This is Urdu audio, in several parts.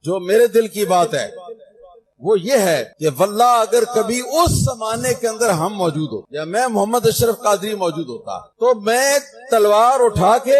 جو میرے دل کی بات ہے وہ یہ ہے کہ واللہ اگر کبھی اس زمانے کے اندر ہم موجود ہو یا میں محمد اشرف قادری موجود ہوتا تو میں تلوار اٹھا کے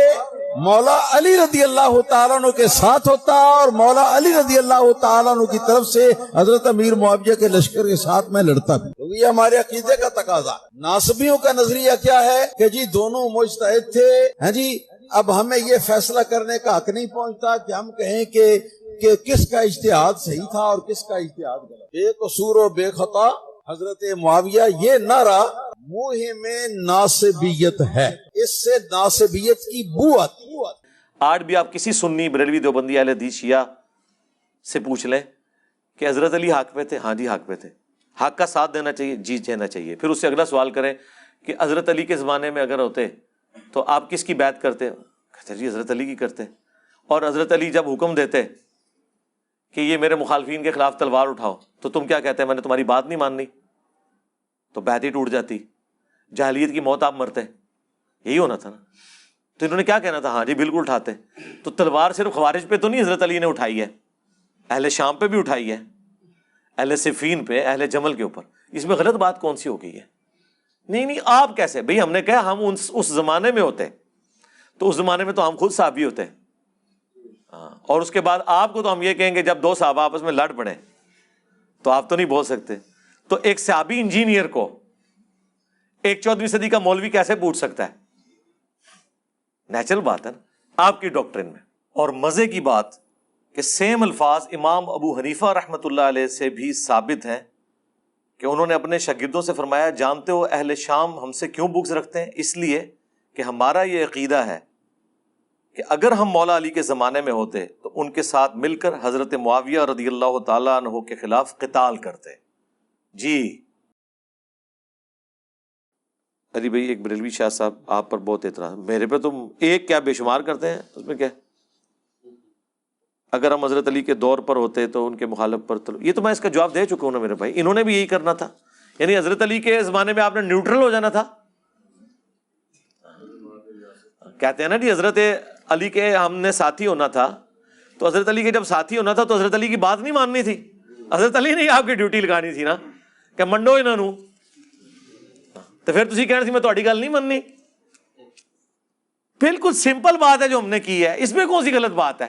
مولا علی رضی اللہ تعالیٰ عنہ کے ساتھ ہوتا اور مولا علی رضی اللہ تعالیٰ عنہ کی طرف سے حضرت امیر معاویہ کے لشکر کے ساتھ میں لڑتا بھی، کیونکہ یہ ہمارے عقیدے کا تقاضا ہے۔ ناصبیوں کا نظریہ کیا ہے کہ جی دونوں مجتہد تھے، ہاں جی، اب ہمیں یہ فیصلہ کرنے کا حق نہیں پہنچتا کہ ہم کہیں کہ کس کا اجتہاد صحیح تھا اور کس کا اجتہاد غلط۔ بے قصور و بے خطا حضرت معاویہ، یہ نعرہ منہ میں ناصبیت ہے، اس سے ناصبیت کی بو آتی ہے۔ آج بھی آپ کسی سنی بریلوی دیوبندی اہل حدیث شیعہ سے پوچھ لیں کہ حضرت علی حق پہ تھے، ہاں جی حق پہ تھے، حق کا ساتھ دینا چاہیے، جی دینا چاہیے۔ پھر اس سے اگلا سوال کریں کہ حضرت علی کے زمانے میں اگر ہوتے تو آپ کس کی بیعت کرتے؟ کہتے جی حضرت علی کی کرتے۔ اور حضرت علی جب حکم دیتے کہ یہ میرے مخالفین کے خلاف تلوار اٹھاؤ تو تم کیا کہتے ہیں؟ میں نے تمہاری بات نہیں ماننی، تو بیعت ہی ٹوٹ جاتی، جاہلیت کی موت آپ مرتے، یہی ہونا تھا نا۔ تو انہوں نے کیا کہنا تھا؟ ہاں جی بالکل اٹھاتے۔ تو تلوار صرف خوارج پہ تو نہیں حضرت علی نے اٹھائی ہے، اہل شام پہ بھی اٹھائی ہے، اہل صفین پہ، اہل جمل کے اوپر۔ اس میں غلط بات کون سی ہو گئی ہے؟ نہیں آپ کیسے بھئی؟ ہم نے کہا ہم اس زمانے میں ہوتے تو اس زمانے میں تو ہم خود صحابی ہوتے، اور اس کے بعد آپ کو تو ہم یہ کہیں گے جب دو صحابہ آپس میں لڑ پڑے تو آپ تو نہیں بول سکتے۔ تو ایک صحابی انجینئر کو ایک 14ویں صدی کا مولوی کیسے پوچھ سکتا ہے؟ نیچرل بات ہے نا آپ کی ڈاکٹرن میں۔ اور مزے کی بات کہ سیم الفاظ امام ابو حنیفہ رحمۃ اللہ علیہ سے بھی ثابت ہیں کہ انہوں نے اپنے شاگردوں سے فرمایا، جانتے ہو اہل شام ہم سے کیوں بغض رکھتے ہیں؟ اس لیے کہ ہمارا یہ عقیدہ ہے کہ اگر ہم مولا علی کے زمانے میں ہوتے تو ان کے ساتھ مل کر حضرت معاویہ رضی اللہ تعالیٰ عنہ کے خلاف قتال کرتے۔ جی علی بھائی، ایک بریلوی شاہ صاحب آپ پر بہت اعتراض، میرے پہ تم ایک کیا بے شمار کرتے ہیں، اس میں کیا؟ اگر ہم حضرت علی کے دور پر ہوتے تو ان کے مخالف پر یہ تو میں اس کا جواب دے چکا ہوں نا میرے بھائی، انہوں نے بھی یہی کرنا تھا، یعنی حضرت علی کے زمانے میں آپ نے نیوٹرل ہو جانا تھا۔ کہتے ہیں نا جی حضرت علی کے ہم نے ساتھی ہونا تھا، تو حضرت علی کے جب ساتھی ہونا تھا تو حضرت علی کی بات نہیں ماننی تھی، حضرت علی نے آپ کی ڈیوٹی لگانی تھی نا کہ منڈو انہاں نوں، تو پھر تسی کہنا سی میں تہاڈی گل نہیں مننی۔ بالکل سمپل بات ہے جو ہم نے کی ہے، اس میں کون سی غلط بات ہے؟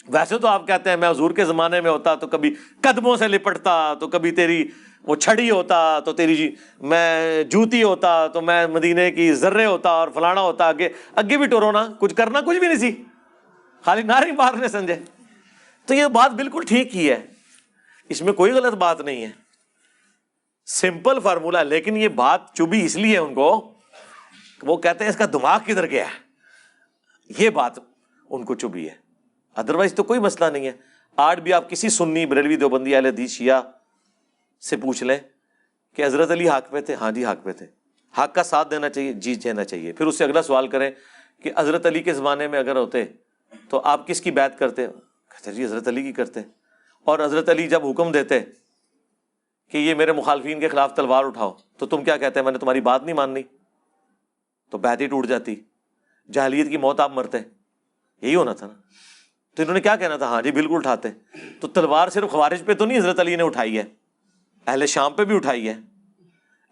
ویسے تو آپ کہتے ہیں میں حضور کے زمانے میں ہوتا تو کبھی قدموں سے لپٹتا، تو کبھی تیری وہ چھڑی ہوتا، تو تیری میں جوتی ہوتا، تو میں مدینے کی ذرے ہوتا اور فلانا ہوتا، اگے بھی ٹورو نا، کچھ کرنا کچھ بھی نہیں سی، خالی نعرے مارنے سمجھے۔ تو یہ بات بالکل ٹھیک ہی ہے، اس میں کوئی غلط بات نہیں ہے، سمپل فارمولہ۔ لیکن یہ بات چبھی اس لیے ان کو، وہ کہتے ہیں اس کا دماغ کدھر گیا ہے، یہ بات ان کو چبھی ہے، ادروائز تو کوئی مسئلہ نہیں ہے۔ آج بھی آپ کسی سنی بریلوی دیوبندی اہل حدیث شیعہ سے پوچھ لیں کہ حضرت علی حق پہ تھے، ہاں جی حق پہ تھے، حق کا ساتھ دینا چاہیے، جی دینا چاہیے۔ پھر اس سے اگلا سوال کریں کہ حضرت علی کے زمانے میں اگر ہوتے تو آپ کس کی بیعت کرتے؟ کہتے جی حضرت علی کی کرتے۔ اور حضرت علی جب حکم دیتے کہ یہ میرے مخالفین کے خلاف تلوار اٹھاؤ تو تم کیا کہتے ہیں؟ میں نے تمہاری بات نہیں ماننی، تو بیعت ہی ٹوٹ جاتی، جاہلیت کی موت آپ مرتے، یہی ہونا تھا نا۔ تو انہوں نے کیا کہنا تھا؟ ہاں جی بالکل اٹھاتے۔ تو تلوار صرف خوارج پہ تو نہیں حضرت علی نے اٹھائی ہے، اہل شام پہ بھی اٹھائی ہے،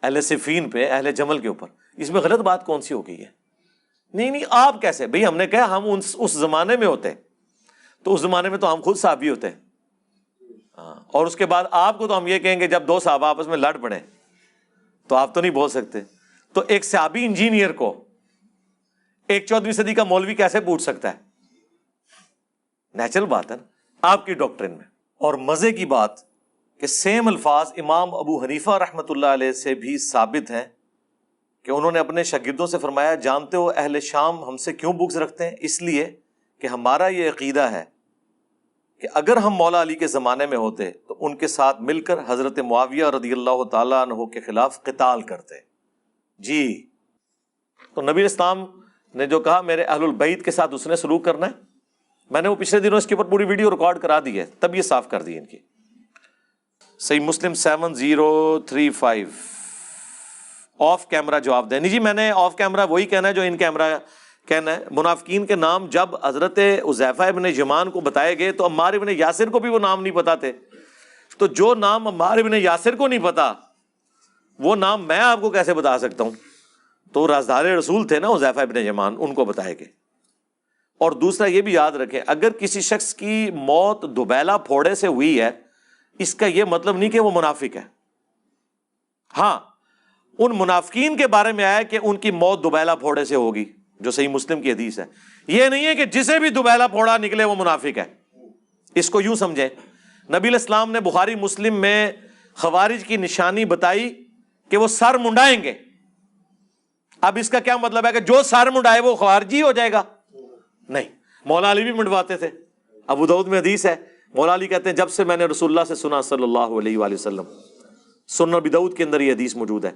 اہل صفین پہ، اہل جمل کے اوپر۔ اس میں غلط بات کون سی ہو گئی ہے؟ نہیں آپ کیسے بھئی؟ ہم نے کہا ہم اس زمانے میں ہوتے تو اس زمانے میں تو ہم خود صحابی ہوتے، اور اس کے بعد آپ کو تو ہم یہ کہیں گے جب دو صحابہ آپس میں لڑ پڑے تو آپ تو نہیں بول سکتے۔ تو ایک صحابی انجینئر کو ایک 14ویں صدی کا مولوی کیسے پوچھ سکتا ہے؟ نیچرل بات ہے نا آپ کی ڈاکٹرن میں۔ اور مزے کی بات کہ سیم الفاظ امام ابو حنیفہ رحمۃ اللہ علیہ سے بھی ثابت ہیں کہ انہوں نے اپنے شاگردوں سے فرمایا، جانتے ہو اہل شام ہم سے کیوں بغض رکھتے ہیں؟ اس لیے کہ ہمارا یہ عقیدہ ہے کہ اگر ہم مولا علی کے زمانے میں ہوتے تو ان کے ساتھ مل کر حضرت معاویہ رضی اللہ تعالیٰ عنہ کے خلاف قتال کرتے۔ جی تو نبی اسلام نے جو کہا میرے اہل البیت کے ساتھ اس نے سلوک کرنا ہے، میں نے وہ پچھلے دنوں اس کے اوپر پوری ویڈیو ریکارڈ کرا دی ہے، تب یہ صاف کر دی ان کی۔ صحیح مسلم 7035 آف کیمرہ جواب دیں۔ نہیں جی میں نے آف کیمرہ وہی کہنا ہے جو ان کیمرہ کہنا ہے منافقین کے نام جب حضرت حذیفہ ابن یمان کو بتائے گئے تو عمار ابن یاسر کو بھی وہ نام نہیں پتا تھے. تو جو نام عمار ابن یاسر کو نہیں پتا وہ نام میں آپ کو کیسے بتا سکتا ہوں؟ تو رازدار رسول تھے نا حذیفہ ابن یمان، ان کو بتائے گئے. اور دوسرا یہ بھی یاد رکھیں، اگر کسی شخص کی موت دوبیلا پھوڑے سے ہوئی ہے، اس کا یہ مطلب نہیں کہ وہ منافق ہے. ہاں، ان منافقین کے بارے میں آیا کہ ان کی موت دوبیلا پھوڑے سے ہوگی، جو صحیح مسلم کی حدیث ہے. یہ نہیں ہے کہ جسے بھی دوبیلا پھوڑا نکلے وہ منافق ہے. اس کو یوں سمجھیں، نبی علیہ السلام نے بخاری مسلم میں خوارج کی نشانی بتائی کہ وہ سر منڈائیں گے. اب اس کا کیا مطلب ہے کہ جو سر منڈائے وہ خوارجی ہو جائے گا؟ نہیں، مولا علی بھی منڈواتے تھے. ابو داؤد میں حدیث ہے، مولا علی کہتے ہیں جب سے میں نے رسول اللہ سے سنا صلی اللہ علیہ وآلہ وسلم، سنن ابی داؤد کے اندر یہ حدیث موجود ہے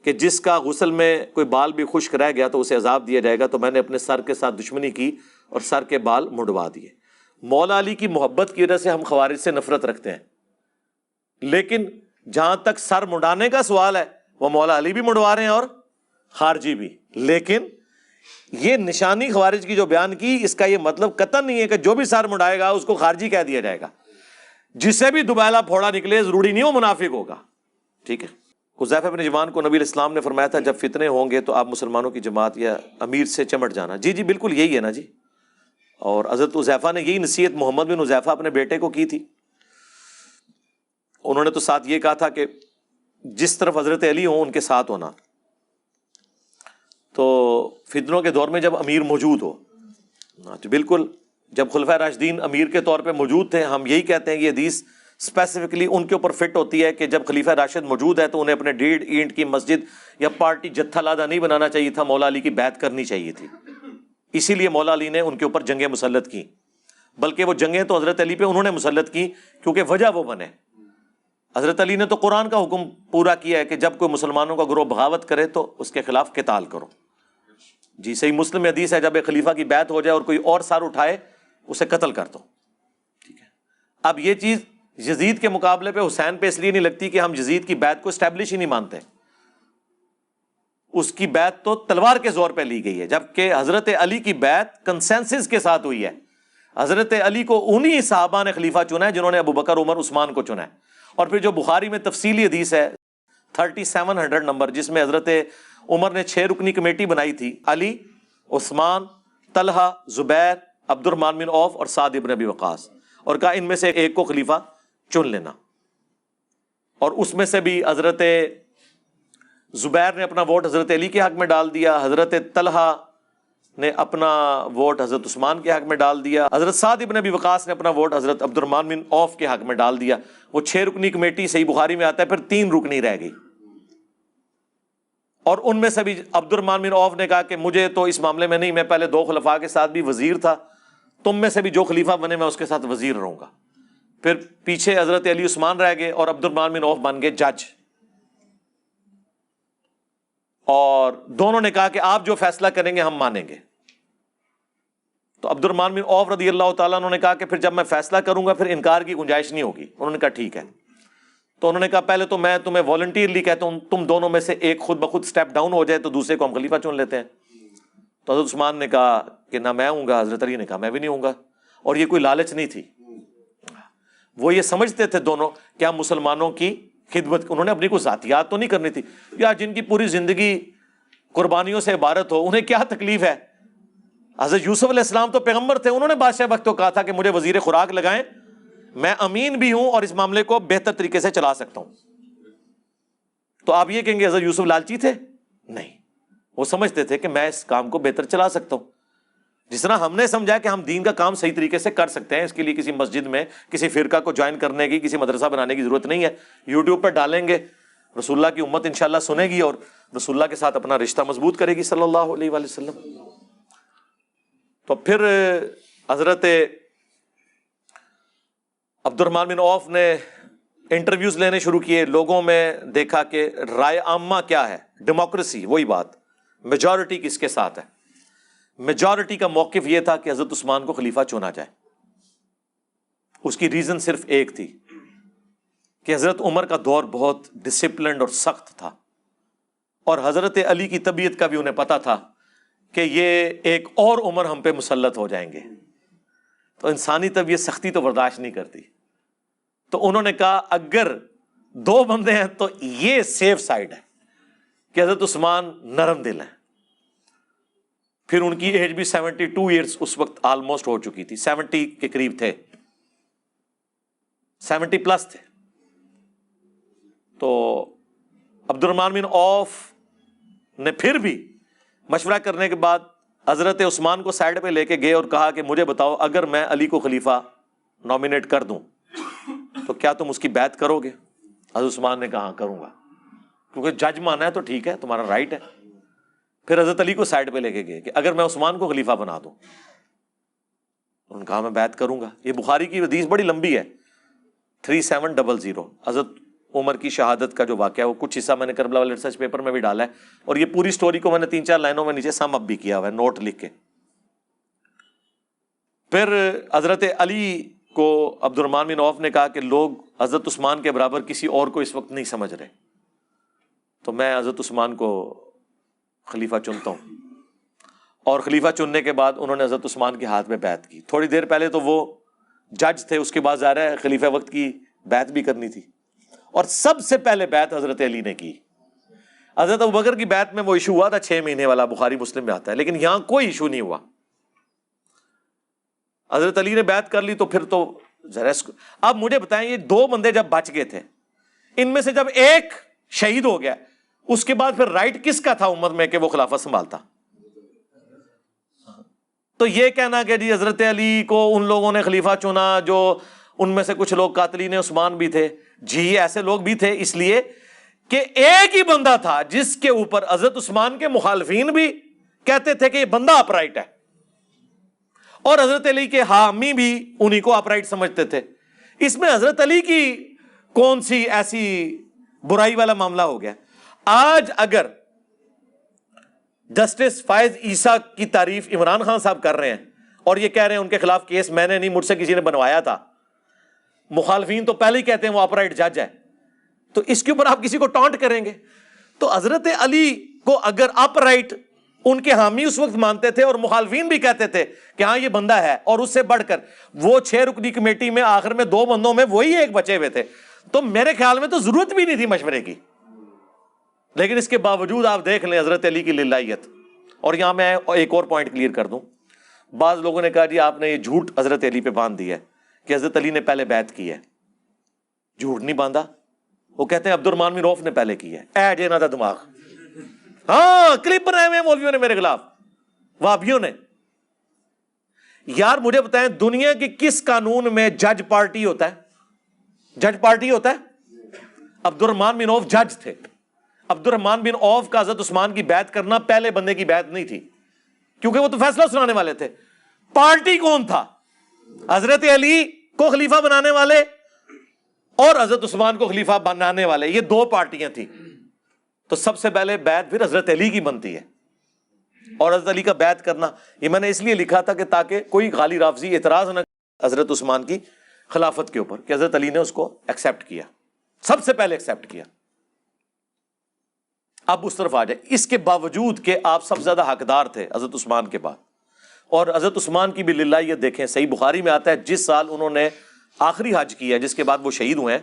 کہ جس کا غسل میں کوئی بال بھی خشک رہ گیا تو اسے عذاب دیا جائے گا. تو میں نے اپنے سر کے ساتھ دشمنی کی اور سر کے بال منڈوا دیے. مولا علی کی محبت کی وجہ سے ہم خوارج سے نفرت رکھتے ہیں، لیکن جہاں تک سر منڈانے کا سوال ہے وہ مولا علی بھی منڈوا رہے ہیں اور خارجی بھی. لیکن یہ نشانی خوارج کی جو بیان کی، اس کا یہ مطلب قطعا نہیں ہے کہ جو بھی سر منڈائے گا اس کو خارجی کہہ دیا جائے گا. جسے بھی دوبیلا پھوڑا نکلے ضروری نہیں وہ منافق ہوگا. ٹھیک ہے. حذیفہ بن یمان کو نبی علیہ السلام نے فرمایا تھا جب فتنے ہوں گے تو آپ مسلمانوں کی جماعت یا امیر سے چمٹ جانا. جی جی بالکل یہی ہے نا جی. اور حضرت حذیفہ نے یہی نصیحت محمد بن حذیفہ اپنے بیٹے کو کی تھی. انہوں نے تو ساتھ یہ کہا تھا کہ جس طرف حضرت علی ہوں ان کے ساتھ ہونا. تو فتنوں کے دور میں جب امیر موجود ہو، بالکل جب خلفائے راشدین امیر کے طور پہ موجود تھے، ہم یہی کہتے ہیں کہ یہ حدیث اسپیسیفکلی ان کے اوپر فٹ ہوتی ہے کہ جب خلیفہ راشد موجود ہے تو انہیں اپنے 1.5 اینٹ کی مسجد یا پارٹی جتھا لادہ نہیں بنانا چاہیے تھا، مولا علی کی بیعت کرنی چاہیے تھی. اسی لیے مولا علی نے ان کے اوپر جنگیں مسلط کی. بلکہ وہ جنگیں تو حضرت علی پہ انہوں نے مسلط کی کیونکہ وجہ وہ بنے. حضرت علی نے تو قرآن کا حکم پورا کیا ہے کہ جب کوئی مسلمانوں کا گروہ بغاوت کرے تو اس کے خلاف قتال کرو. جی صحیح مسلم میں حدیث ہے جب ایک خلیفہ کی بیعت ہو جائے اور کوئی اور سر اٹھائے اسے قتل کر دو. ٹھیک ہے. اب یہ چیز یزید کے مقابلے پہ حسین پہ اس لیے نہیں لگتی کہ ہم یزید کی بیعت کو اسٹیبلش ہی نہیں مانتے. اس کی بیعت تو تلوار کے زور پہ لی گئی ہے، جبکہ حضرت علی کی بیعت کنسنسس کے ساتھ ہوئی ہے. حضرت علی کو انہی صحابہ نے خلیفہ چنا ہے جنہوں نے ابو بکر عمر عثمان کو چنا ہے. اور پھر جو بخاری میں تفصیلی حدیث ہے 3700 نمبر، جس میں حضرت عمر نے 6 رکنی کمیٹی بنائی تھی، علی، عثمان، طلحہ، زبیر، عبد الرحمن بن عوف اور سعد ابن ابی وقاص، اور کہا ان میں سے ایک کو خلیفہ چن لینا. اور اس میں سے بھی حضرت زبیر نے اپنا ووٹ حضرت علی کے حق میں ڈال دیا، حضرت طلحہ نے اپنا ووٹ حضرت عثمان کے حق میں ڈال دیا، حضرت سعد ابن ابی وقاص نے اپنا ووٹ حضرت عبد الرحمن بن عوف کے حق میں ڈال دیا. وہ 6 رکنی کمیٹی صحیح بخاری میں آتا ہے، پھر 3 رکنی رہ گئی. اور ان میں سے بھی عبد الرحمن بن عوف نے کہا کہ مجھے تو اس معاملے میں نہیں، میں پہلے 2 خلفاء کے ساتھ بھی وزیر تھا، تم میں سے بھی جو خلیفہ بنے میں اس کے ساتھ وزیر رہوں گا. پھر پیچھے حضرت علی عثمان رہ گئے اور عبد الرحمن بن عوف بن گئے جج. اور دونوں نے کہا کہ آپ جو فیصلہ کریں گے ہم مانیں گے. تو عبد الرحمن بن عوف رضی اللہ تعالیٰ انہوں نے کہا کہ پھر جب میں فیصلہ کروں گا پھر انکار کی گنجائش نہیں ہوگی. انہوں نے کہا ٹھیک ہے. تو انہوں نے کہا پہلے تو میں تمہیں والنٹیئرلی کہتا ہوں تم دونوں میں سے ایک خود بخود سٹیپ ڈاؤن ہو جائے تو دوسرے کو ہم خلیفہ چن لیتے ہیں. تو حضرت عثمان نے کہا کہ نہ میں ہوں گا، حضرت علی نے کہا میں بھی نہیں ہوں گا. اور یہ کوئی لالچ نہیں تھی، وہ یہ سمجھتے تھے دونوں کہ ہم مسلمانوں کی خدمت، انہوں نے اپنی کوئی ذاتیات تو نہیں کرنی تھی. یا جن کی پوری زندگی قربانیوں سے عبارت ہو انہیں کیا تکلیف ہے. حضرت یوسف علیہ السلام تو پیغمبر تھے، انہوں نے بادشاہ وقت کو کہا تھا کہ مجھے وزیر خوراک لگائیں، میں امین بھی ہوں اور اس معاملے کو بہتر طریقے سے چلا سکتا ہوں. تو آپ یہ کہیں گے حضرت یوسف لالچی تھے؟ نہیں، وہ سمجھتے تھے کہ میں اس کام کو بہتر چلا سکتا ہوں. جس طرح ہم نے سمجھا کہ ہم دین کا کام صحیح طریقے سے کر سکتے ہیں، اس کے لیے کسی مسجد میں کسی فرقہ کو جوائن کرنے کی، کسی مدرسہ بنانے کی ضرورت نہیں ہے. یوٹیوب پر ڈالیں گے، رسول اللہ کی امت انشاءاللہ سنے گی اور رسول اللہ کے ساتھ اپنا رشتہ مضبوط کرے گی صلی اللہ علیہ وآلہ وسلم. تو پھر حضرت عبد الرحمن بن عوف نے انٹرویوز لینے شروع کیے، لوگوں میں دیکھا کہ رائے عامہ کیا ہے، ڈیموکریسی، وہی بات، میجورٹی کس کے ساتھ ہے. میجورٹی کا موقف یہ تھا کہ حضرت عثمان کو خلیفہ چنا جائے. اس کی ریزن صرف ایک تھی کہ حضرت عمر کا دور بہت ڈسپلنڈ اور سخت تھا، اور حضرت علی کی طبیعت کا بھی انہیں پتا تھا کہ یہ ایک اور عمر ہم پہ مسلط ہو جائیں گے، تو انسانی طبیعت سختی تو برداشت نہیں کرتی. تو انہوں نے کہا اگر 2 بندے ہیں تو یہ سیف سائڈ ہے کہ حضرت عثمان نرم دل ہیں. پھر ان کی ایج بھی 72 ایئرس اس وقت آلموسٹ ہو چکی تھی، 70 کے قریب تھے، 70 پلس تھے. تو عبد الرحمن بن عوف نے پھر بھی مشورہ کرنے کے بعد حضرت عثمان کو سائڈ پہ لے کے گئے اور کہا کہ مجھے بتاؤ اگر میں علی کو خلیفہ نامینیٹ کر دوں تو کیا تم اس کی بیعت کرو گے؟ حضرت عثمان نے کہا ہاں کروں گا، کیونکہ جج مانا ہے تو ٹھیک ہے، تمہارا رائٹ ہے. پھر حضرت علی کو سائڈ پہ لے کے گئے کہ اگر میں عثمان کو خلیفہ بنا دوں، انہوں نے کہا میں بیعت کروں گا. یہ بخاری کی حدیث بڑی لمبی ہے، 3700. حضرت عمر کی شہادت کا جو واقعہ ہے وہ کچھ حصہ میں نے کربلا والے ریسرچ پیپر میں بھی ڈالا ہے، اور یہ پوری سٹوری کو میں نے 3-4 لائنوں میں نیچے سم اپ بھی کیا ہوا ہے نوٹ لکھ کے. پھر حضرت علی کو عبد الرحمن بن عوف نے کہا کہ لوگ حضرت عثمان کے برابر کسی اور کو اس وقت نہیں سمجھ رہے، تو میں حضرت عثمان کو خلیفہ چنتا ہوں. اور خلیفہ چننے کے بعد انہوں نے حضرت عثمان کے ہاتھ میں بیعت کی. تھوڑی دیر پہلے تو وہ جج تھے، اس کے بعد ظاہر ہے خلیفہ وقت کی بیعت بھی کرنی تھی، اور سب سے پہلے بیعت حضرت علی نے کی. حضرت ابوبکر کی بیعت میں وہ ایشو ہوا تھا 6 مہینے والا، بخاری مسلم میں آتا ہے، لیکن یہاں کوئی ایشو نہیں ہوا. حضرت علی نے بیعت کر لی تو پھر تو ذرا. اب مجھے بتائیں یہ 2 بندے جب بچ گئے تھے، ان میں سے جب ایک شہید ہو گیا، اس کے بعد پھر رائٹ کس کا تھا امت میں کہ وہ خلافت سنبھالتا؟ تو یہ کہنا کہ جی حضرت علی کو ان لوگوں نے خلیفہ چنا جو ان میں سے کچھ لوگ قاتلین عثمان بھی تھے، جی ایسے لوگ بھی تھے، اس لیے کہ ایک ہی بندہ تھا جس کے اوپر حضرت عثمان کے مخالفین بھی کہتے تھے کہ یہ بندہ اپرائٹ ہے، اور حضرت علی کے حامی بھی انہی کو اپرائٹ سمجھتے تھے. اس میں حضرت علی کی کون سی ایسی برائی والا معاملہ ہو گیا؟ آج اگر جسٹس فائز عیسیٰ کی تعریف عمران خان صاحب کر رہے ہیں اور یہ کہہ رہے ہیں ان کے خلاف کیس میں نے نہیں، مجھ سے کسی نے بنوایا تھا، مخالفین تو پہلے ہی کہتے ہیں وہ اپرائٹ جج ہے، تو اس کے اوپر آپ کسی کو ٹانٹ کریں گے؟ تو حضرت علی کو اگر اپرائٹ ان کے حامی اس وقت مانتے تھے اور مخالفین بھی کہتے تھے کہ ہاں یہ بندہ ہے، اور اس سے بڑھ کر وہ 6 رکنی کمیٹی میں آخر میں 2 بندوں میں وہی ایک بچے ہوئے تھے، تو میرے خیال میں تو ضرورت بھی نہیں تھی مشورے کی. لیکن اس کے باوجود آپ دیکھ لیں حضرت علی کی للہیت. اور یہاں میں ایک اور پوائنٹ کلیئر کر دوں. بعض لوگوں نے کہا جی آپ نے یہ جھوٹ حضرت علی پہ باندھ دیا ہے کہ حضرت علی نے پہلے بیعت کی ہے. جھوٹ نہیں باندھا، وہ کہتے ہیں عبد الرحمن بن عوف نے پہلے کی ہے. اے جینا تھا دماغ، ہاں کلپ بنائے ہوئے مولویوں نے میرے خلاف، وہابیوں نے. یار مجھے بتائیں دنیا کی کس قانون میں جج پارٹی ہوتا ہے؟ جج پارٹی ہوتا ہے؟ عبد الرحمن بن عوف جج تھے. عبد الرحمن بن عوف کا حضرت عثمان کی بیعت کرنا پہلے بندے کی بیعت نہیں تھی، کیونکہ وہ تو فیصلہ سنانے والے تھے. پارٹی کون تھا؟ حضرت علی کو خلیفہ بنانے والے اور حضرت عثمان کو خلیفہ بنانے والے، یہ 2 پارٹیاں تھیں. تو سب سے پہلے بیعت پھر حضرت علی کی بنتی ہے. اور حضرت علی کا بیعت کرنا یہ میں نے اس لیے لکھا تھا کہ تاکہ کوئی غالی رافضی اعتراض نہ حضرت عثمان کی خلافت کے اوپر کہ حضرت علی نے اس کو ایکسیپٹ کیا، سب سے پہلے ایکسیپٹ کیا. اب اس طرف آ جائے. اس کے باوجود کہ آپ سب سے زیادہ حقدار تھے حضرت عثمان کے بعد، اور حضرت عثمان کی بھی للہیت دیکھیں، صحیح بخاری میں آتا ہے جس سال انہوں نے آخری حج کیا ہے جس کے بعد وہ شہید ہوئے ہیں،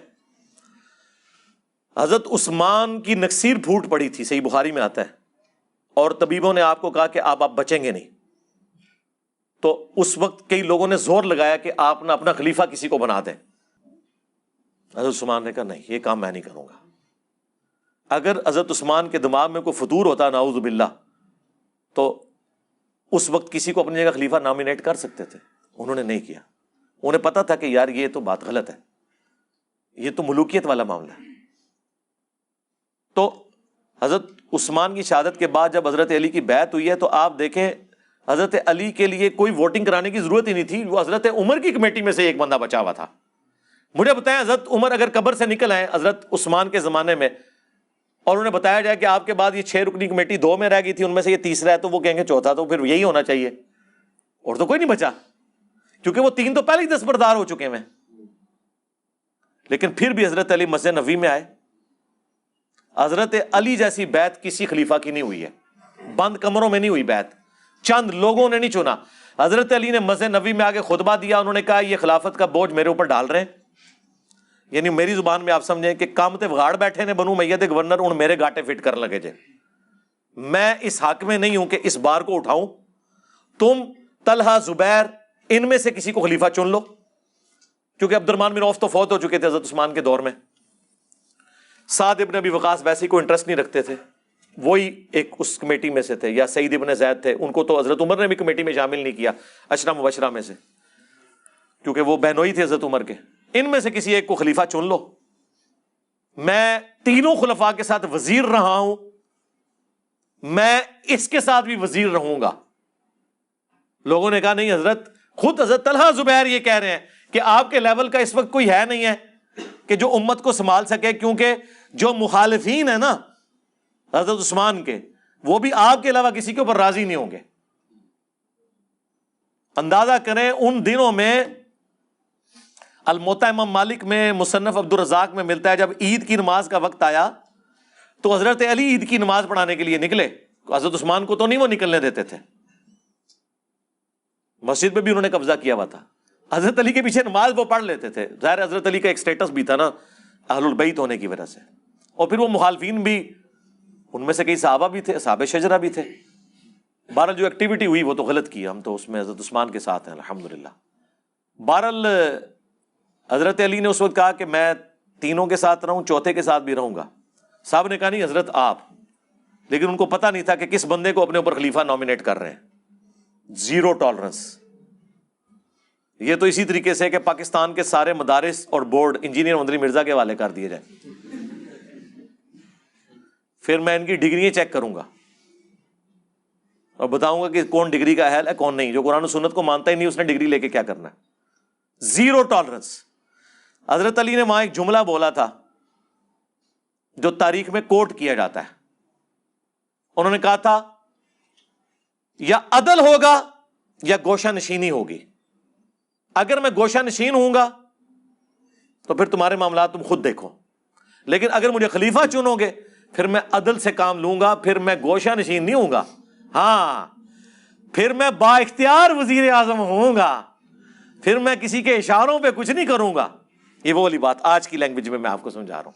حضرت عثمان کی نکسیر پھوٹ پڑی تھی، صحیح بخاری میں آتا ہے، اور طبیبوں نے آپ کو کہا کہ آپ بچیں گے نہیں. تو اس وقت کئی لوگوں نے زور لگایا کہ آپ نہ اپنا خلیفہ کسی کو بنا دیں. حضرت عثمان نے کہا نہیں، یہ کام میں نہیں کروں گا. اگر حضرت عثمان کے دماغ میں کوئی فطور ہوتا نعوذ باللہ تو اس وقت کسی کو اپنی جگہ خلیفہ نامینیٹ کر سکتے تھے، انہوں نے نہیں کیا. انہیں پتا تھا کہ یار یہ تو بات غلط ہے، یہ تو ملوکیت والا معاملہ ہے. تو حضرت عثمان کی شہادت کے بعد جب حضرت علی کی بیعت ہوئی ہے تو آپ دیکھیں حضرت علی کے لیے کوئی ووٹنگ کرانے کی ضرورت ہی نہیں تھی، وہ حضرت عمر کی کمیٹی میں سے ایک بندہ بچا ہوا تھا. مجھے بتائیں حضرت عمر اگر قبر سے نکل آئے حضرت عثمان کے زمانے میں اور انہیں بتایا جائے کہ آپ کے بعد یہ 6 رکنی کمیٹی 2 میں رہ گئی تھی، ان میں سے یہ تیسرا ہے، تو وہ کہیں گے چوتھا تو پھر یہی ہونا چاہیے، اور تو کوئی نہیں بچا، کیونکہ وہ 3 تو پہلے ہی دستبردار ہو چکے ہیں. لیکن پھر بھی حضرت علی مسجد نبوی میں آئے. حضرت علی جیسی بیعت کسی خلیفہ کی نہیں ہوئی ہے، بند کمروں میں نہیں ہوئی بیعت. چند لوگوں نے نہیں چنا. حضرت علی نے مسجد نبوی میں آگے خطبہ دیا, انہوں نے کہا یہ خلافت کا بوجھ میرے اوپر ڈال رہے ہیں. یعنی میری زبان میں آپ سمجھیں کہ کام تے وگاڑ بیٹھے نے بنو امیہ دے گورنر, ان میرے گاٹے فٹ کر لگے جے. میں اس حق میں نہیں ہوں کہ اس بار کو اٹھاؤں. تم طلحہ زبیر ان میں سے کسی کو خلیفہ چن لو, کیونکہ عبد الرحمن بن عوف تو فوت ہو چکے تھے حضرت عثمان کے دور میں. سعد ابن ابی وقاص ویسے ہی کوئی انٹرسٹ نہیں رکھتے تھے, وہی ایک اس کمیٹی میں سے تھے. یا سعید ابن زید تھے, ان کو تو حضرت عمر نے بھی کمیٹی میں شامل نہیں کیا عشرہ مبشرہ میں سے, کیونکہ وہ بہنوئی تھے حضرت عمر کے. ان میں سے کسی ایک کو خلیفہ چن لو. میں تینوں خلفاء کے ساتھ وزیر رہا ہوں, میں اس کے ساتھ بھی وزیر رہوں گا. لوگوں نے کہا نہیں حضرت, خود حضرت طلحہ زبیر یہ کہہ رہے ہیں کہ آپ کے لیول کا اس وقت کوئی ہے نہیں ہے کہ جو امت کو سنبھال سکے, کیونکہ جو مخالفین ہیں نا حضرت عثمان کے, وہ بھی آپ کے علاوہ کسی کے اوپر راضی نہیں ہوں گے. اندازہ کریں ان دنوں میں الموطا امام مالک میں, مصنف عبد الرزاق میں ملتا ہے, جب عید کی نماز کا وقت آیا تو حضرت علی عید کی نماز پڑھانے کے لیے نکلے. حضرت عثمان کو تو نہیں وہ نکلنے دیتے تھے, مسجد میں بھی انہوں نے قبضہ کیا ہوا تھا. حضرت علی کے پیچھے نماز وہ پڑھ لیتے تھے. ظاہر حضرت علی کا ایک سٹیٹس بھی تھا نا اہل البیت ہونے کی وجہ سے, اور پھر وہ مخالفین بھی, ان میں سے کئی صحابہ بھی تھے, اصحاب شجرہ بھی تھے. بہرحال جو ایکٹیویٹی ہوئی وہ تو غلط کی, ہم تو اس میں حضرت عثمان کے ساتھ ہیں الحمدللہ. بہرحال حضرت علی نے اس وقت کہا کہ میں تینوں کے ساتھ رہوں, چوتھے کے ساتھ بھی رہوں گا. صاحب نے کہا نہیں حضرت آپ, لیکن ان کو پتہ نہیں تھا کہ کس بندے کو اپنے اوپر خلیفہ نامینیٹ کر رہے ہیں. Zero tolerance. یہ تو اسی طریقے سے کہ پاکستان کے سارے مدارس اور بورڈ انجینئر مدنی مرزا کے حوالے کر دیے جائیں, پھر میں ان کی ڈگریاں چیک کروں گا اور بتاؤں گا کہ کون ڈگری کا اہل ہے کون نہیں. جو قرآن و سنت کو مانتا ہی نہیں اس نے ڈگری لے کے کیا کرنا ہے. Zero tolerance. حضرت علی نے وہاں ایک جملہ بولا تھا جو تاریخ میں کوٹ کیا جاتا ہے. انہوں نے کہا تھا یا عدل ہوگا یا گوشہ نشینی ہوگی. اگر میں گوشہ نشین ہوں گا تو پھر تمہارے معاملات تم خود دیکھو, لیکن اگر مجھے خلیفہ چنو گے پھر میں عدل سے کام لوں گا, پھر میں گوشہ نشین نہیں ہوں گا. ہاں, پھر میں با اختیار وزیر اعظم ہوں گا, پھر میں کسی کے اشاروں پہ کچھ نہیں کروں گا. یہ وہ والی بات آج کی لینگویج میں آپ کو سمجھا رہا ہوں.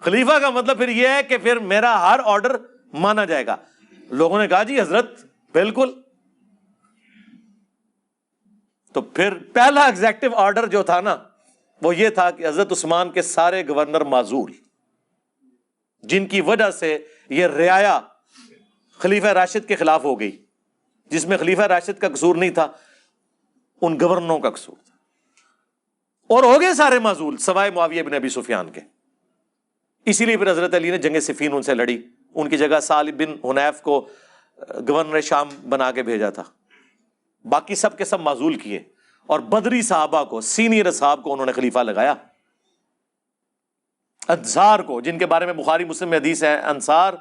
خلیفہ کا مطلب پھر یہ ہے کہ پھر میرا ہر آرڈر مانا جائے گا. لوگوں نے کہا جی حضرت بالکل. تو پھر پہلا ایگزیکٹو آرڈر جو تھا نا وہ یہ تھا کہ حضرت عثمان کے سارے گورنر معزول, جن کی وجہ سے یہ رعایا خلیفہ راشد کے خلاف ہو گئی, جس میں خلیفہ راشد کا قصور نہیں تھا, ان گورنروں کا قصور تھا, اور ہو گئے سارے معزول سوائے معاویہ بن ابی سفیان کے. اسی لیے پھر حضرت علی نے جنگ صفین ان سے لڑی, ان کی جگہ سالم بن حنیف کو گورنر شام بنا کے بھیجا تھا. باقی سب کے سب معزول کیے, اور بدری صحابہ کو, سینئر اصحاب کو انہوں نے خلیفہ لگایا. انصار کو, جن کے بارے میں بخاری مسلم میں حدیث ہے, انصار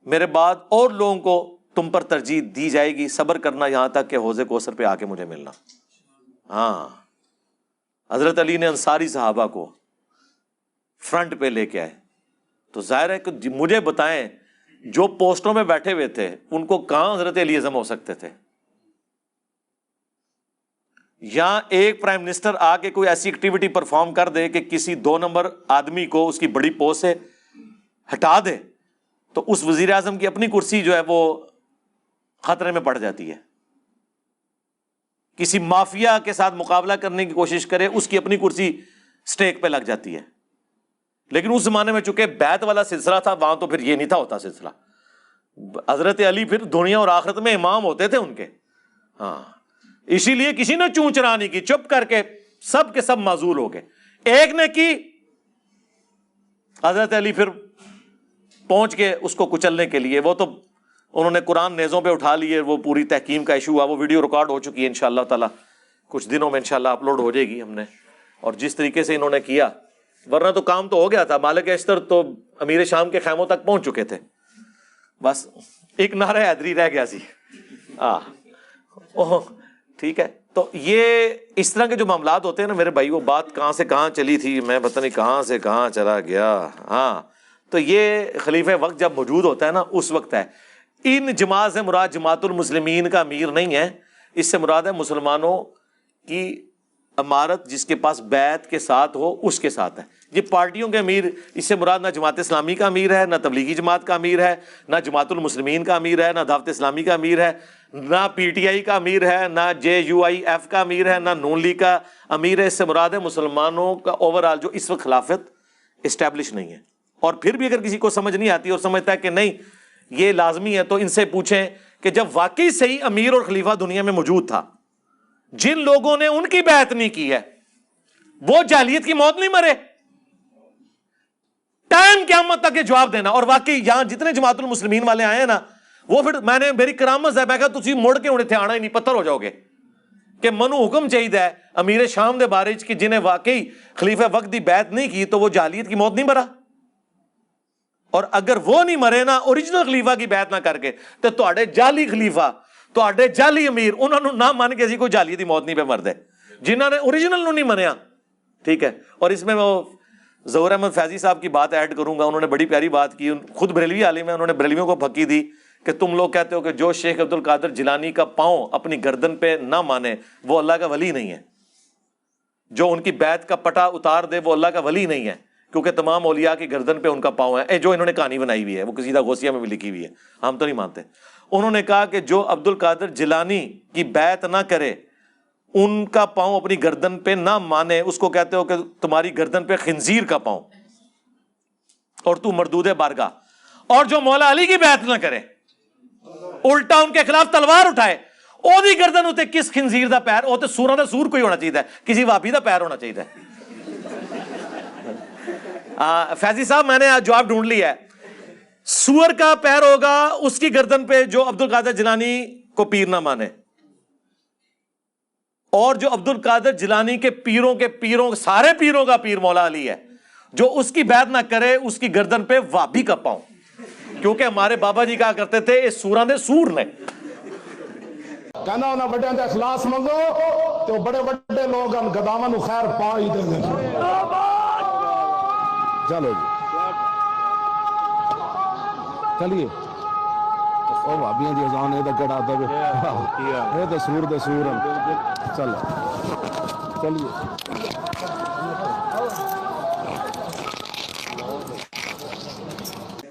میرے بعد اور لوگوں کو تم پر ترجیح دی جائے گی, صبر کرنا یہاں تک کہ حوض کوثر پہ آ کے مجھے ملنا. ہاں, حضرت علی نے انصاری صحابہ کو فرنٹ پہ لے کے آئے. تو ظاہر ہے کہ مجھے بتائیں جو پوسٹوں میں بیٹھے ہوئے تھے ان کو کہاں حضرت علی اعظم ہو سکتے تھے. یا ایک پرائم منسٹر آ کے کوئی ایسی ایکٹیویٹی پرفارم کر دے کہ کسی 2 نمبر آدمی کو اس کی بڑی پوسٹ سے ہٹا دے تو اس وزیر اعظم کی اپنی کرسی جو ہے وہ خطرے میں پڑ جاتی ہے. کسی مافیا کے ساتھ مقابلہ کرنے کی کوشش کرے, اس کی اپنی کرسی سٹیک پہ لگ جاتی ہے. لیکن اس زمانے میں چونکہ بیعت والا سلسلہ تھا, وہاں تو پھر یہ نہیں تھا ہوتا سلسلہ. حضرت علی پھر دنیا اور آخرت میں امام ہوتے تھے ان کے. ہاں, اسی لیے کسی نے چون چرا نہیں کی, چپ کر کے سب کے سب معزول ہو گئے. ایک نے کی, حضرت علی پھر پہنچ کے اس کو کچلنے کے لیے. وہ تو انہوں نے قرآن نیزوں پہ اٹھا لیے, وہ پوری تحکیم کا ایشو ہوا, وہ ویڈیو ریکارڈ ہو چکی ہے, انشاءاللہ تعالی کچھ دنوں میں انشاءاللہ اپلوڈ ہو جائے گی. ہم نے, اور جس طریقے سے انہوں نے کیا, ورنہ تو کام تو ہو گیا تھا. مالک اشتر تو امیر شام کے خیموں تک پہنچ چکے تھے, بس ایک نعرہ حیدری رہ گیا سی. ٹھیک ہے. تو یہ اس طرح کے جو معاملات ہوتے ہیں نا میرے بھائی, وہ بات کہاں سے کہاں چلی تھی, میں پتہ نہیں کہاں سے کہاں چلا گیا. ہاں, تو یہ خلیفہ وقت جب موجود ہوتا ہے نا اس وقت ہے. ان جماعت سے مراد جماعت المسلمین کا امیر نہیں ہے، اس سے مراد ہے مسلمانوں کی امارت جس کے پاس بیعت کے ساتھ ہو اس کے ساتھ ہے۔ یہ پارٹیوں کے امیر، اس سے مراد نہ جماعت اسلامی کا امیر ہے، نہ تبلیغی جماعت کا امیر ہے، نہ جماعت المسلمین کا امیر ہے، نہ دعوت اسلامی کا امیر ہے، نہ پی ٹی آئی کا امیر ہے، نہ JUIF کا امیر ہے، نہ نون لیگ کا امیر ہے۔ اس سے مراد ہے مسلمانوں کا اوورآل جو اس وقت خلافت اسٹیبلش نہیں ہے۔ اور پھر بھی اگر کسی کو سمجھ نہیں آتی اور سمجھتا ہے کہ نہیں یہ لازمی ہے، تو ان سے پوچھیں کہ جب واقعی صحیح امیر اور خلیفہ دنیا میں موجود تھا، جن لوگوں نے ان کی بیعت نہیں کی ہے وہ جاہلیت کی موت نہیں مرے؟ ٹائم قیامت تک یہ جواب دینا۔ اور واقعی یہاں جتنے جماعت المسلمین والے آئے ہیں نا، وہ پھر میری کرامت ہے، میں کہا تسی مڑ کے انہیں تھے آنا ہی نہیں، پتھر ہو جاؤ گے کہ منو حکم چاہیے امیر شام دے بارے کہ جنہیں واقعی خلیفہ وقت دی بیعت نہیں کی تو وہ جاہلیت کی موت نہیں مرا۔ اور اگر وہ نہیں مرے نا اوریجنل خلیفہ کی بیعت نہ کر کے، تو تواڈے جعلی خلیفہ، تواڈے جعلی امیر، انہوں نے نہ مان کے اسی کوئی جاہلیت کی موت نہیں پہ مردے، جنہوں نے اوریجنل نو نہیں منیا۔ ٹھیک ہے، اور اس میں وہ ظہور احمد فیضی صاحب کی بات ایڈ کروں گا، انہوں نے بڑی پیاری بات کی، خود بریلوی عالم ہے، انہوں نے بریلویوں کو پھکی دی کہ تم لوگ کہتے ہو کہ جو شیخ عبد القادر جیلانی کا پاؤں اپنی گردن پہ نہ مانے وہ اللہ کا ولی نہیں ہے، جو ان کی بیعت کا پٹا اتار دے وہ اللہ کا ولی نہیں ہے، کیونکہ تمام اولیاء کی گردن پہ ان کا پاؤں ہے۔ جو انہوں نے کہانی بنائی ہوئی ہے وہ قصیدہ غوثیہ میں بھی لکھی ہوئی ہے، ہم تو نہیں مانتے۔ انہوں نے کہا کہ جو عبد القادر جیلانی کی بیعت نہ کرے، ان کا پاؤں اپنی گردن پہ نہ مانے، اس کو کہتے ہو کہ تمہاری گردن پہ خنزیر کا پاؤں اور تو مردود بارگاہ۔ اور جو مولا علی کی بیعت نہ کرے، الٹا ان کے خلاف تلوار اٹھائے، او دی گردن ہوتے کس خنزیر دا پیر، وہ تو سوراں دا سور کوئی ہونا چاہیے، کسی وابی دا پیر ہونا چاہیے۔ فیضی صاحب میں نے جواب ڈھونڈ لیا ہے، سور کا پیر ہوگا اس کی گردن پہ جو عبد القادر جیلانی کو پیر نہ مانے، اور جو عبد القادر جیلانی کے پیروں سارے پیروں کا پیر مولا علی ہے، جو اس کی بیعت نہ کرے اس کی گردن پہ وابی کا پاؤں، کیونکہ ہمارے بابا جی کہا کرتے تھے اس سوراں دے سور نے۔ کہنا انہاں بڑیاں دے اخلاص منگو تو بڑے بڑے لوگ گداواں نو خیر پا ہی دیں گے۔ چلو جی چلیے، او بھابیاں دی اذان اے تے کڑا دے اے تے سور دے سور چل چلیے۔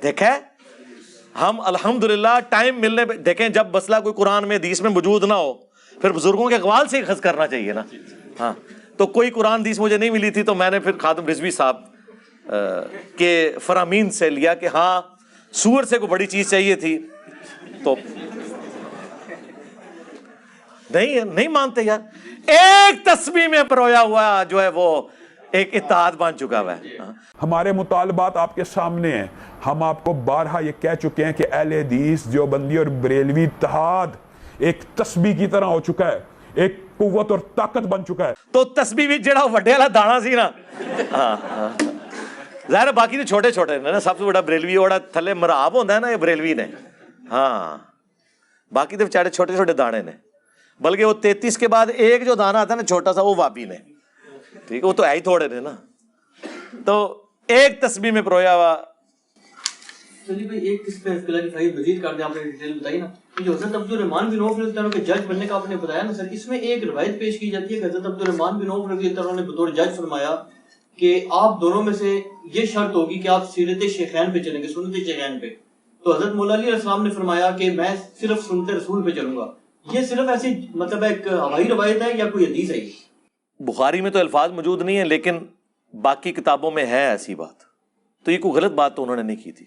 دیکھیں ہم الحمدللہ ٹائم ملنے پہ دیکھیں، جب مسئلہ کوئی قرآن میں حدیث میں موجود نہ ہو پھر بزرگوں کے اقوال سے ہی اخذ کرنا چاہیے نا۔ ہاں تو کوئی قرآن حدیث مجھے نہیں ملی تھی تو میں نے پھر خادم رضوی صاحب کے فرامین سے لیا کہ ہاں سور سے کوئی بڑی چیز چاہیے تھی، تو نہیں مانتے یار۔ ایک تسبیح میں پرویا ہوا جو ہے وہ ایک اتحاد بن چکا ہوا ہے۔ ہمارے مطالبات آپ کے سامنے ہیں، ہم آپ کو بارہا یہ کہہ چکے ہیں کہ اہل حدیث دیوبندی اور بریلوی اتحاد ایک تسبیح کی طرح ہو چکا ہے، ایک قوت اور طاقت بن چکا ہے۔ تو تسبیح بھی جڑا وڈے والا دانا سی نا، ظاہر باقی تو چھوٹے چھوٹے نے نا، سب سے بڑا بریلوی اوڑا تھلے مراب ہوتا ہے نا، یہ بریلوی نے، ہاں باقی تو بیچارے چھوٹے چھوٹے دانے نے، بلکہ وہ 33 کے بعد ایک جو دانا آتا ہے نا چھوٹا سا، وہ وابی نے، ٹھیک ہے، وہ تو ہے ہی تھوڑے نے نا۔ تو ایک تسبیح میں پرویا ہوا۔ چلیے بھائی ایک اس پہ کلیریفائی مزید کر دیں، آپ نے ڈیٹیل بتائی نا، جو حضرت عبد الرحمن بن عوف رضی اللہ عنہ کے جج بننے کا آپ نے بتایا نا سر، اس میں ایک روایت پیش کی جاتی ہے کہ حضرت عبد الرحمن بن عوف رضی اللہ عنہ نے بطور جج فرمایا کہ آپ دونوں میں سے یہ شرط ہوگی کہ آپ سیرت شیخین پہ چلیں گے، سنت شیخین پہ۔ تو حضرت مولا علی علیہ السلام نے فرمایا کہ میں صرف سنت رسول پہ چلوں گا۔ یہ صرف ایسی مطلب ایک ہوائی روایت ہے یا کوئی حدیث ہے؟ بخاری میں تو الفاظ موجود نہیں ہیں، لیکن باقی کتابوں میں ہے ایسی بات، تو یہ کوئی غلط بات تو انہوں نے نہیں کی تھی۔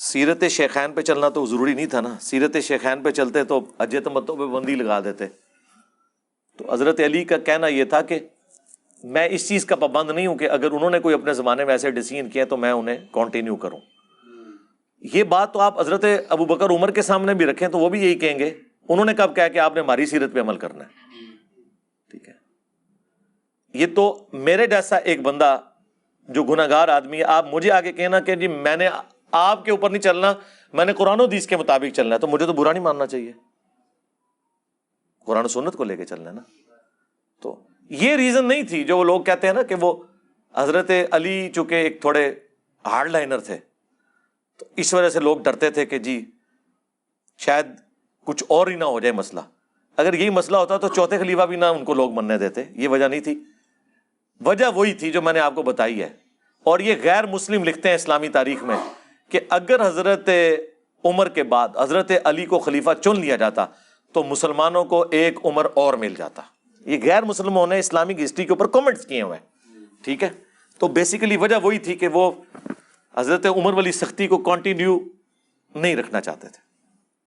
سیرت شیخین پہ چلنا تو ضروری نہیں تھا نا، سیرت شیخین پہ چلتے تو اجے تمتع پہ بندی لگا دیتے۔ تو حضرت علی کا کہنا یہ تھا کہ میں اس چیز کا پابند نہیں ہوں کہ اگر انہوں نے کوئی اپنے زمانے میں ایسے ڈیسیژن کیا تو میں انہیں کنٹینیو کروں۔ یہ بات تو آپ حضرت ابو بکر عمر کے سامنے بھی رکھیں تو وہ بھی یہی کہیں گے، انہوں نے کب کہا کہ آپ نے ہماری سیرت پہ عمل کرنا ہے، ٹھیک ہے۔ یہ تو میرے جیسا ایک بندہ جو گناہگار آدمی ہے، آپ مجھے آگے کہنا کہ جی میں نے آپ کے اوپر نہیں چلنا، میں نے قرآن و حدیث کے مطابق چلنا ہے، تو مجھے تو برا نہیں ماننا چاہیے، قرآن و سنت کو لے کے چلنا ہے نا۔ تو یہ ریزن نہیں تھی جو وہ لوگ کہتے ہیں نا کہ وہ حضرت علی چونکہ ایک تھوڑے ہارڈ لائنر تھے، تو اس وجہ سے لوگ ڈرتے تھے کہ جی شاید کچھ اور ہی نہ ہو جائے مسئلہ. اگر یہی مسئلہ ہوتا تو چوتھے خلیفہ بھی نہ ان کو لوگ مننے دیتے. یہ وجہ نہیں تھی. وجہ وہی تھی جو میں نے آپ کو بتائی ہے. اور یہ غیر مسلم لکھتے ہیں اسلامی تاریخ میں کہ اگر حضرت عمر کے بعد حضرت علی کو خلیفہ چن لیا جاتا تو مسلمانوں کو ایک عمر اور مل جاتا. یہ غیر مسلموں نے اسلامک ہسٹری کے اوپر کامنٹس کیے ہوئے ہیں. ٹھیک ہے. تو بیسیکلی وجہ وہی تھی کہ وہ حضرت عمر والی سختی کو کنٹینیو نہیں رکھنا چاہتے تھے.